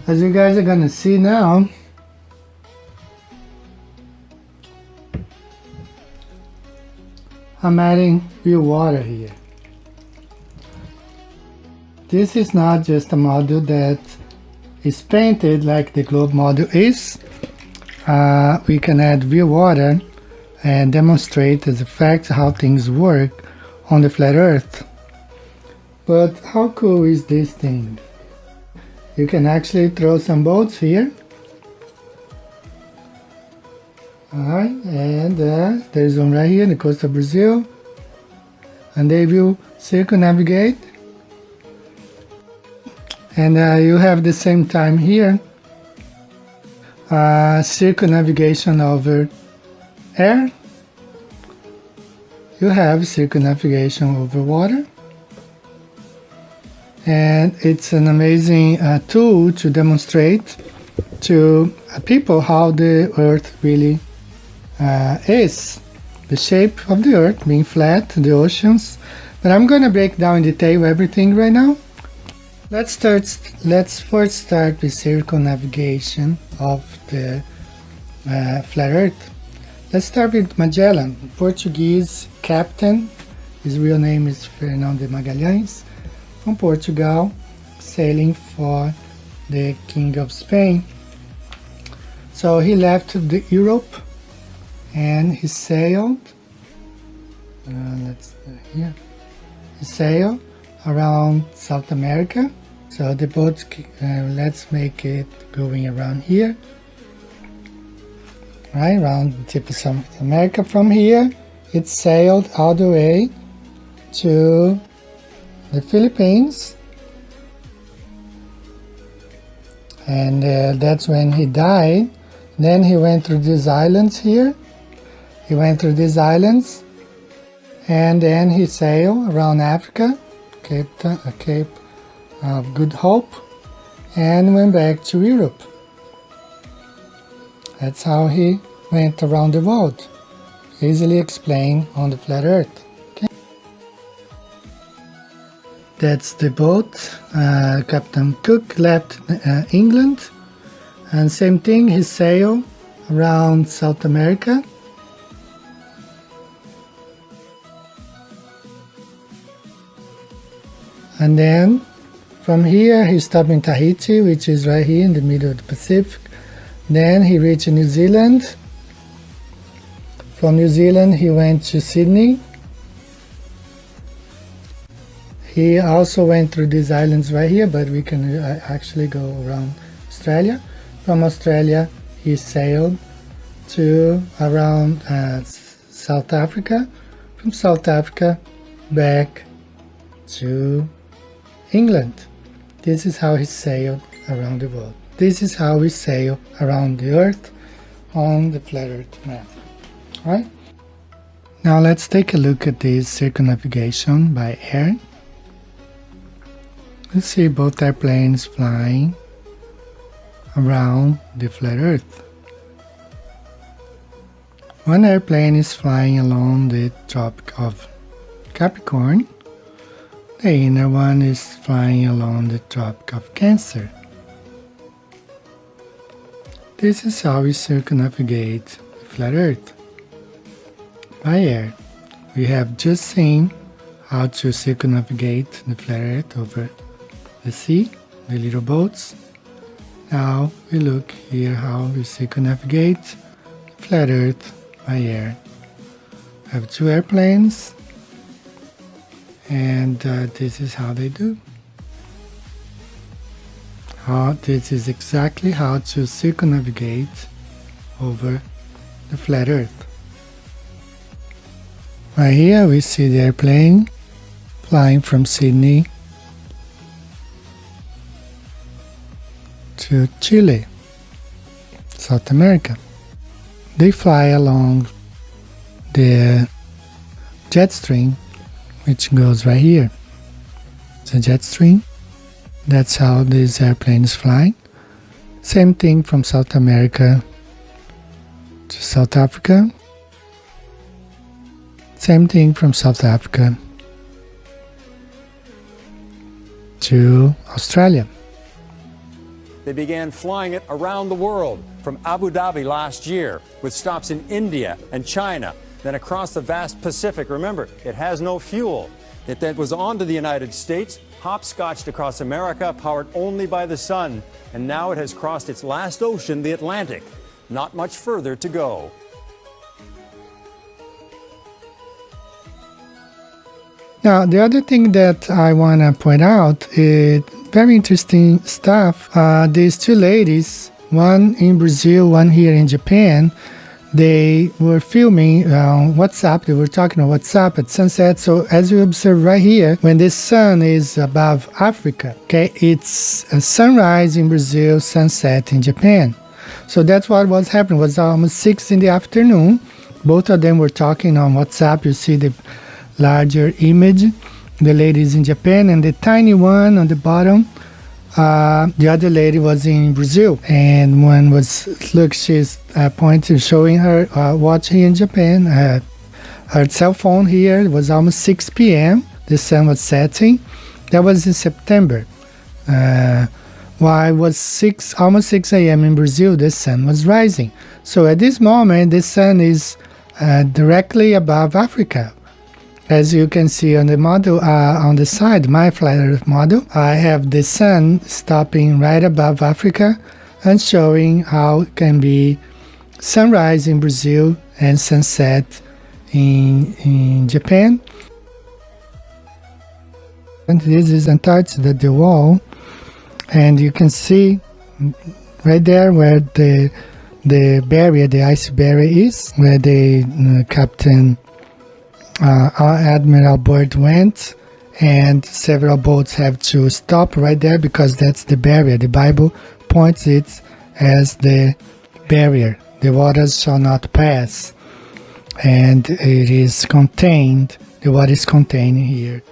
As you guys are gonna see now, I'm adding real water here. This is not just a model that is painted like the globe model is. We can add real water and demonstrate as a fact how things work on the flat earth. But how cool is this thing? You can actually throw some boats here. Alright, and there's one right here in the coast of Brazil. And they will circumnavigate. And you have the same time here, circumnavigation over air. You have circumnavigation over water. And it's an amazing tool to demonstrate to people how the earth really is. The shape of the earth being flat, the oceans. But I'm going to break down in detail everything right now. Let's first start with circumnavigation of the flat earth. Let's start with Magellan, Portuguese captain. His real name is Fernão de Magalhães, from Portugal, sailing for the King of Spain. So he left Europe and he sailed. He sailed around South America. So the boat, let's make it going around here, right around the tip of South America. From here, it sailed all the way to the Philippines, and that's when he died. Then he went through these islands here. He went through these islands, and then he sailed around Africa, Cape of Good Hope, and went back to Europe. That's how he went around the world. Easily explained on the flat earth. Okay. That's the boat. Captain Cook left England, and same thing, he sailed around South America. And then from here he stopped in Tahiti, which is right here in the middle of the Pacific. Then he reached New Zealand. From New Zealand he went to Sydney. He also went through these islands right here, but we can actually go around Australia. From Australia he sailed to around South Africa. From South Africa back to England. This is how he sailed around the world. This is how we sail around the earth on the flat earth map. Alright? Now let's take a look at this circumnavigation by air. Let's see both airplanes flying around the flat earth. One airplane is flying along the Tropic of Capricorn. The inner one is flying along the Tropic of Cancer. This is how we circumnavigate the flat earth by air. We have just seen how to circumnavigate the flat earth over the sea, the little boats. Now we look here how we circumnavigate the flat earth by air. We have two airplanes, and this is how they do. This is exactly how to circumnavigate over the flat earth. Right here we see the airplane flying from Sydney to Chile, South America. They fly along the jet stream, which goes right here. It's a jet stream. That's how this airplane is flying. Same thing from South America to South Africa. Same thing from South Africa to Australia. they began flying it around the world, from Abu Dhabi last year, with stops in India and China, then across the vast Pacific. Remember, it has no fuel. It then was on to the United States, hopscotched across America, powered only by the sun, and now it has crossed its last ocean, the Atlantic. Not much further to go. Now, the other thing that I want to point out is very interesting stuff. These two ladies, one in Brazil, one here in Japan, they were filming on WhatsApp. They were talking on WhatsApp at sunset. So as you observe right here, when the sun is above Africa, okay, it's a sunrise in Brazil, sunset in Japan. So that's what was happening. It was almost 6 in the afternoon. Both of them were talking on WhatsApp. You see the larger image, the ladies in Japan, and the tiny one on the bottom, the other lady was in Brazil, and one was, look, she's pointing, showing her watching in Japan, her cell phone here. It was almost 6 p.m. The sun was setting. That was in September. While it was almost 6 a.m. in Brazil, the sun was rising. So at this moment, the sun is directly above Africa. As you can see on the model, on the side, my flat Earth model, I have the sun stopping right above Africa and showing how it can be sunrise in Brazil and sunset in Japan. And this is Antarctica, the wall, and you can see right there where the barrier, the ice barrier is, where the Captain Admiral Byrd went, and several boats have to stop right there because that's the barrier. The Bible points it as the barrier. The waters shall not pass, and it is contained, the water is contained here.